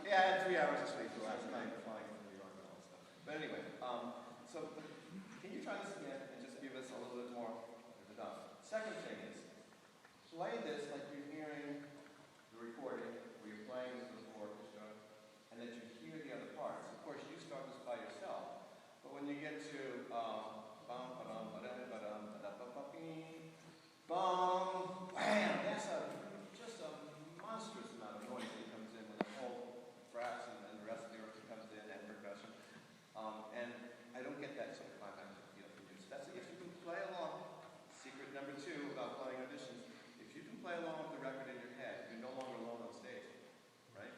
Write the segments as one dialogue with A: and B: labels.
A: Yeah, I had 3 hours of sleep last night flying from New York and all that stuff. But anyway, so can you try this again and just give us a little bit more of the done? Second thing is, play this like you're hearing the recording, where you're playing with the orchestra, and that you hear the other parts. you get to bum, ba-dum, ba-dum, ba-dum, ba-da-ba-ba-bing, bum, wham, that's just a monstrous amount of noise that comes in when the whole brass and the rest of the orchestra comes in and percussion. And I don't get that sort of climactic feel from you. So that's if you can play along. Secret number 2 about playing auditions. If you can play along with the record in your head, you're no longer alone on stage, right?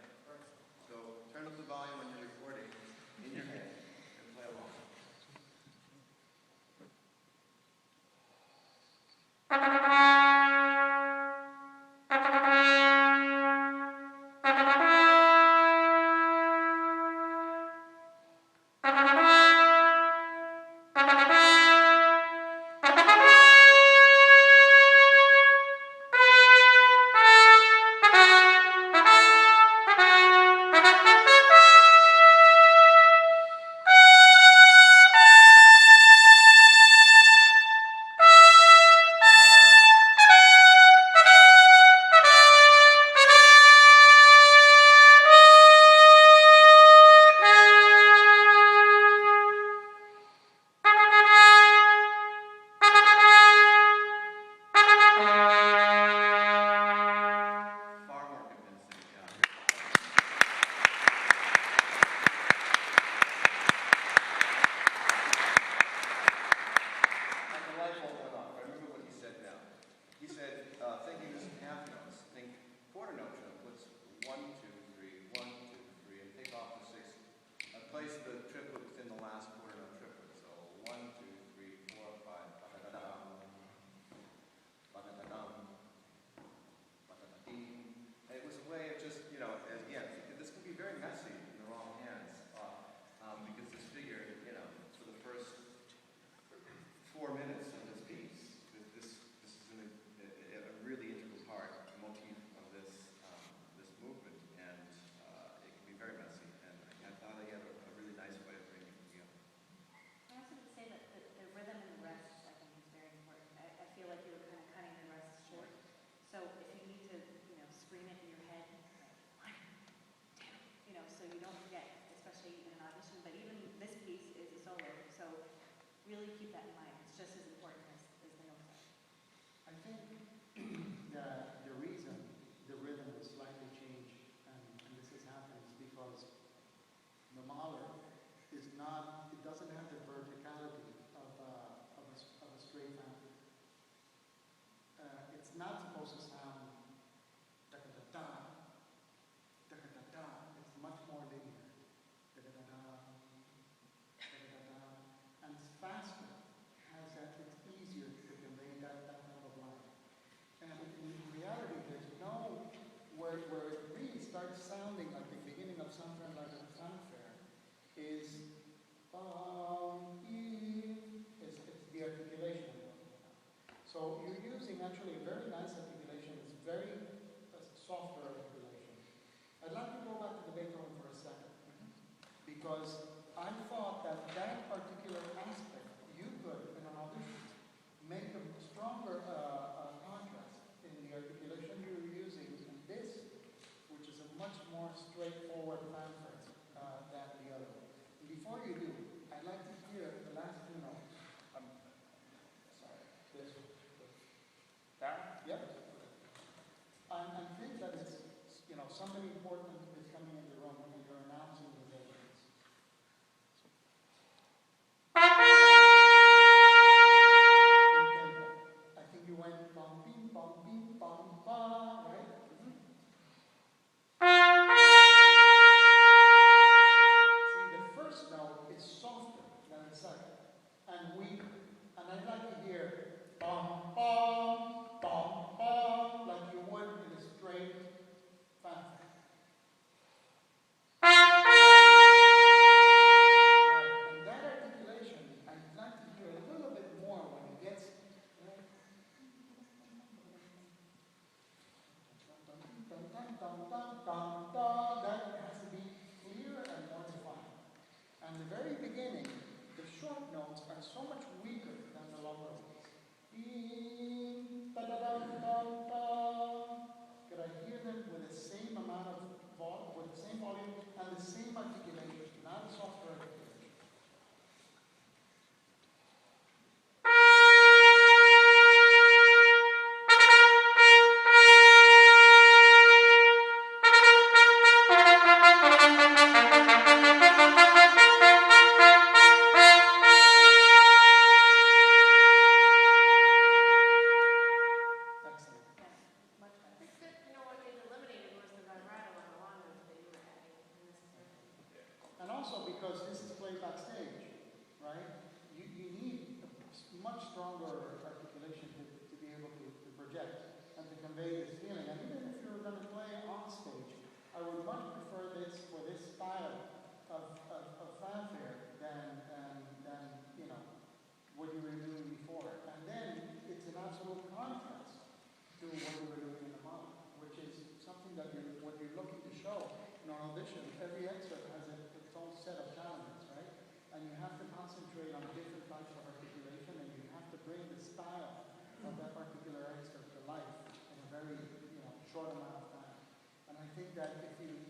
A: So turn up the volume when you're recording in your head and play along.
B: Somebody important is coming in the room and you're announcing the vacancies. I think you went bum, bing, bum, right? See, the first note is softer than the second, and weaker. And I'd like to hear bum, bum, bum, bum, like you would in a straight fanfare. That has to be clear and more defined. And the very beginning, the short notes are so much weaker than the longer ones. Could I hear them with the same amount of volume, with the same volume and the same articulation, not a softer articulation? play backstage, right? You need a much stronger articulation to be able to project and to convey this feeling. And even if you were going to play on stage, I would much prefer this for this style of fanfare than you know, what you were doing before. And then it's an absolute contrast to what you were doing in the Mahler, which is something that what you're looking to show in an audition. Every excerpt has its own set of challenges, right? And you have to concentrate on different types of articulation, and you have to bring the style of that particular excerpt to life in a very short amount of time. And I think that if you